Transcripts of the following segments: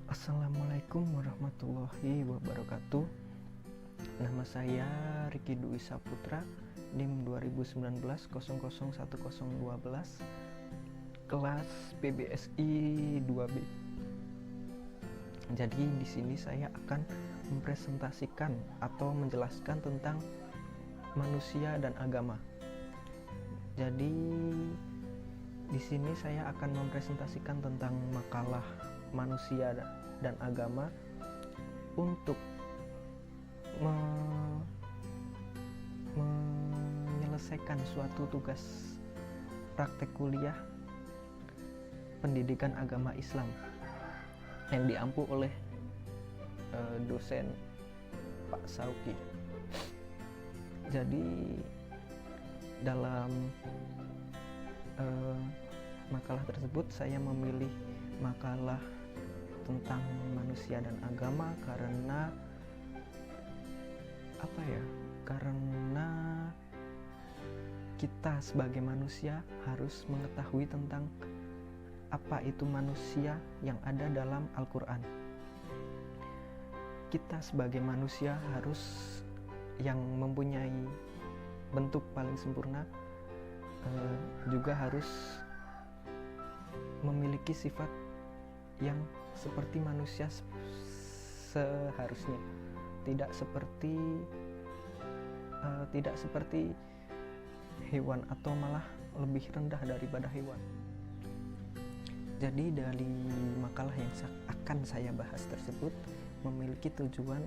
Assalamualaikum warahmatullahi wabarakatuh. Nama saya Riki Dwi Saputra, NIM 2019-001012, kelas PBSI 2B. Jadi di sini saya akan mempresentasikan atau menjelaskan tentang manusia dan agama. Jadi di sini saya akan mempresentasikan tentang makalah manusia dan agama untuk menyelesaikan suatu tugas praktek kuliah pendidikan agama Islam yang diampu oleh dosen Pak Sauki. Jadi dalam makalah tersebut saya memilih makalah tentang manusia dan agama karena karena kita sebagai manusia harus mengetahui tentang apa itu manusia yang ada dalam Al-Quran. Kita sebagai manusia harus yang mempunyai bentuk paling sempurna juga harus memiliki sifat yang seperti manusia seharusnya, tidak seperti hewan atau malah lebih rendah daripada hewan. Jadi dari makalah yang akan saya bahas tersebut memiliki tujuan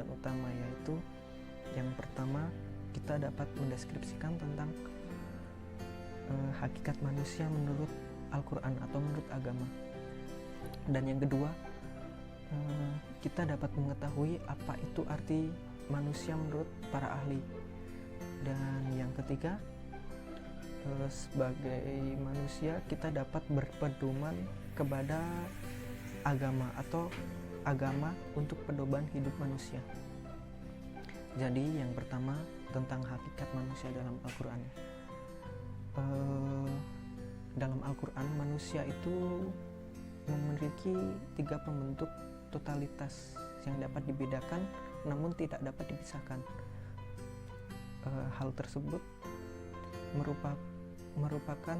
utama, yaitu yang pertama, kita dapat mendeskripsikan tentang hakikat manusia menurut Al-Quran atau menurut agama. Dan yang kedua, kita dapat mengetahui apa itu arti manusia menurut para ahli. Dan yang ketiga, sebagai manusia kita dapat berpedoman kepada agama atau agama untuk pedoman hidup manusia. Jadi yang pertama tentang hakikat manusia dalam Al-Quran. Dalam Al-Quran manusia itu memiliki 3 pembentuk totalitas yang dapat dibedakan namun tidak dapat dipisahkan. Hal tersebut merupakan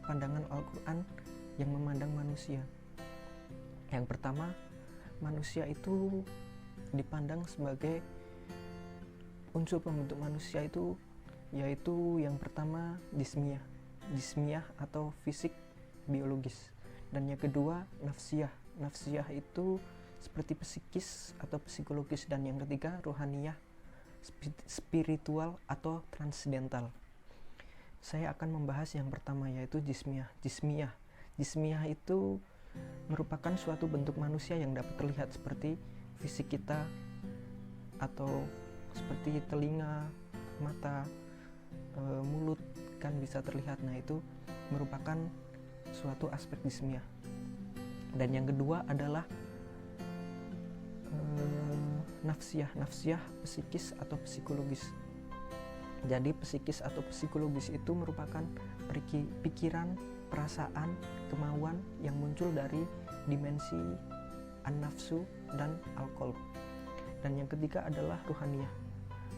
pandangan Al-Quran yang memandang manusia. Yang pertama, manusia itu dipandang sebagai unsur pembentuk manusia itu yaitu yang pertama jismiyah atau fisik biologis, dan yang kedua nafsiyah itu seperti psikis atau psikologis, dan yang ketiga rohaniyah spiritual atau transcendental. Saya akan membahas yang pertama yaitu jismiyah itu merupakan suatu bentuk manusia yang dapat terlihat seperti fisik kita atau seperti telinga, mata, mulut kan bisa terlihat. Nah, itu merupakan suatu aspek jismiyah. Dan yang kedua adalah nafsiyah psikis atau psikologis. Jadi psikis atau psikologis itu merupakan pikiran, perasaan, kemauan yang muncul dari dimensi an-nafsu dan al-qalb. Dan yang ketiga adalah ruhaniyah.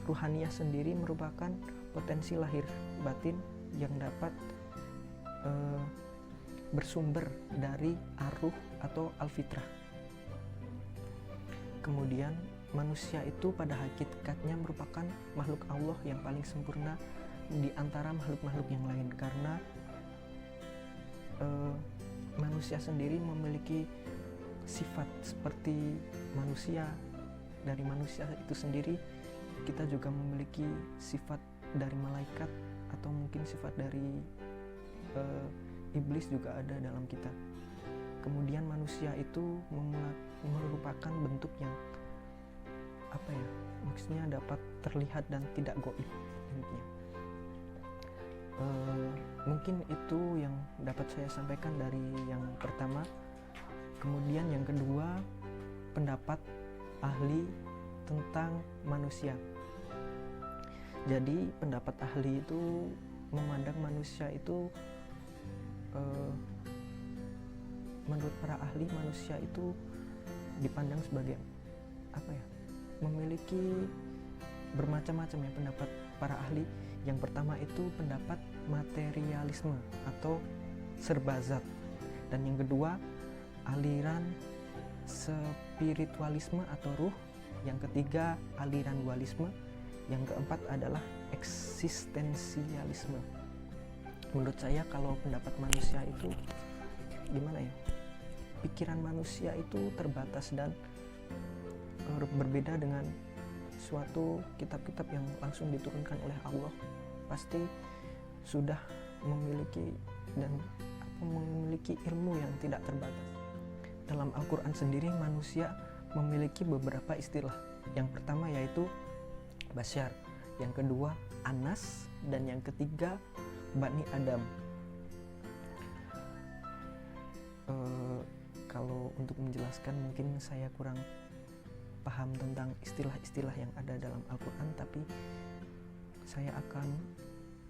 Ruhaniyah sendiri merupakan potensi lahir batin yang dapat bersumber dari ar-ruh atau al-fitrah. Kemudian manusia itu pada hakikatnya merupakan makhluk Allah yang paling sempurna di antara makhluk-makhluk yang lain, karena manusia sendiri memiliki sifat seperti manusia. Dari manusia itu sendiri kita juga memiliki sifat dari malaikat atau mungkin sifat dari iblis juga ada dalam kita. Kemudian manusia itu merupakan bentuk yang maksudnya dapat terlihat dan tidak gaib intinya. Mungkin itu yang dapat saya sampaikan dari yang pertama. Kemudian yang kedua, pendapat ahli tentang manusia. Jadi pendapat ahli itu memandang manusia itu menurut para ahli, manusia itu dipandang sebagai memiliki bermacam-macam ya pendapat para ahli. Yang pertama itu pendapat materialisme atau serba zat, dan yang kedua aliran spiritualisme atau ruh, yang ketiga aliran dualisme, yang keempat adalah eksistensialisme. Menurut saya kalau pendapat manusia itu gimana ya, pikiran manusia itu terbatas dan berbeda dengan suatu kitab-kitab yang langsung diturunkan oleh Allah. Pasti sudah memiliki ilmu yang tidak terbatas. Dalam Al-Quran sendiri manusia memiliki beberapa istilah. Yang pertama yaitu Basyar, yang kedua Anas, dan yang ketiga Bani Adam. Kalau untuk menjelaskan mungkin saya kurang paham tentang istilah-istilah yang ada dalam Al-Quran, tapi saya akan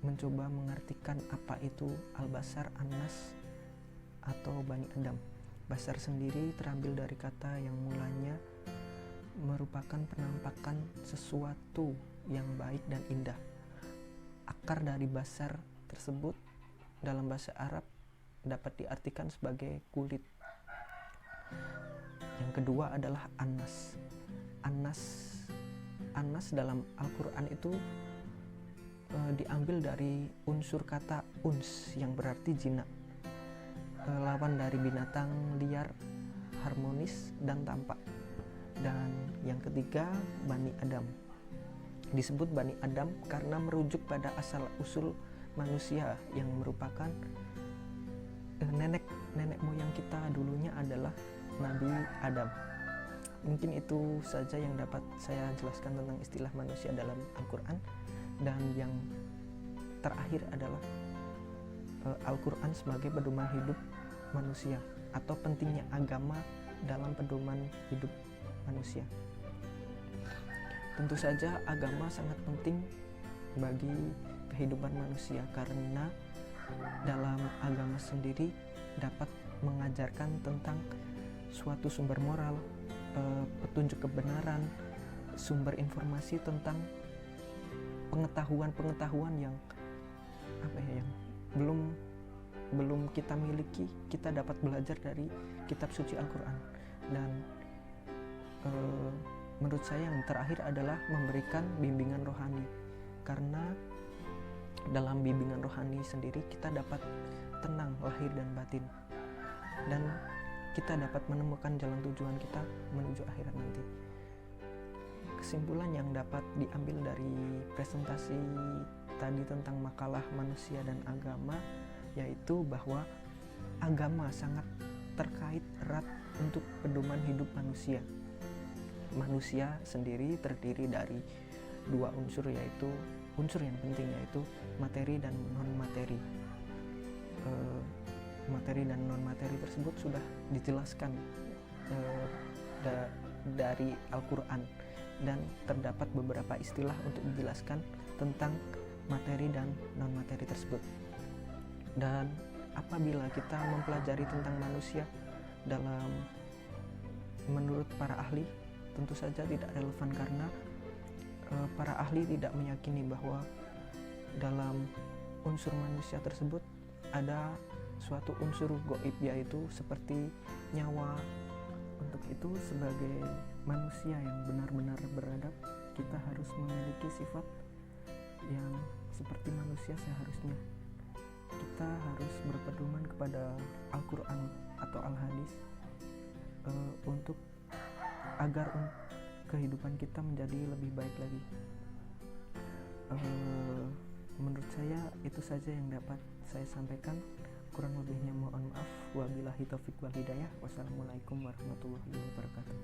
mencoba mengartikan apa itu Al-Basar, An-Nas, atau Bani Adam. Basar sendiri terambil dari kata yang mulanya merupakan penampakan sesuatu yang baik dan indah. Akar dari basar tersebut dalam bahasa Arab dapat diartikan sebagai kulit. Yang kedua adalah An-Nas. Anas dalam Al-Quran itu diambil dari unsur kata uns yang berarti jinak, lawan dari binatang liar, harmonis dan tampak. Dan yang ketiga Bani Adam. Disebut Bani Adam karena merujuk pada asal usul manusia yang merupakan nenek moyang kita dulunya adalah Nabi Adam. Mungkin itu saja yang dapat saya jelaskan tentang istilah manusia dalam Al-Quran. Dan yang terakhir adalah Al-Quran sebagai pedoman hidup manusia, atau pentingnya agama dalam pedoman hidup manusia. Tentu saja agama sangat penting bagi kehidupan manusia, karena dalam agama sendiri dapat mengajarkan tentang suatu sumber moral, petunjuk kebenaran, sumber informasi tentang pengetahuan yang yang belum kita miliki. Kita dapat belajar dari kitab suci Al-Quran. Dan menurut saya yang terakhir adalah memberikan bimbingan rohani, karena dalam bimbingan rohani sendiri kita dapat tenang lahir dan batin, dan kita dapat menemukan jalan tujuan kita menuju akhirat nanti. Kesimpulan yang dapat diambil dari presentasi tadi tentang makalah manusia dan agama, yaitu bahwa agama sangat terkait erat untuk pedoman hidup manusia. Manusia sendiri terdiri dari dua unsur, yaitu unsur yang penting yaitu materi dan non-materi. Materi dan non-materi tersebut sudah dijelaskan dari Al-Quran, dan terdapat beberapa istilah untuk menjelaskan tentang materi dan non-materi tersebut. Dan apabila kita mempelajari tentang manusia menurut para ahli, tentu saja tidak relevan, karena para ahli tidak meyakini bahwa dalam unsur manusia tersebut ada suatu unsur gaib, yaitu seperti nyawa. Untuk itu, sebagai manusia yang benar-benar beradab, kita harus memiliki sifat yang seperti manusia seharusnya. Kita harus berpedoman kepada Al-Quran atau Al-Hadis agar kehidupan kita menjadi lebih baik lagi. Menurut saya itu saja yang dapat saya sampaikan. Kurang lebihnya mohon maaf. Wabillahi taufiq wal hidayah. Wassalamualaikum warahmatullahi wabarakatuh.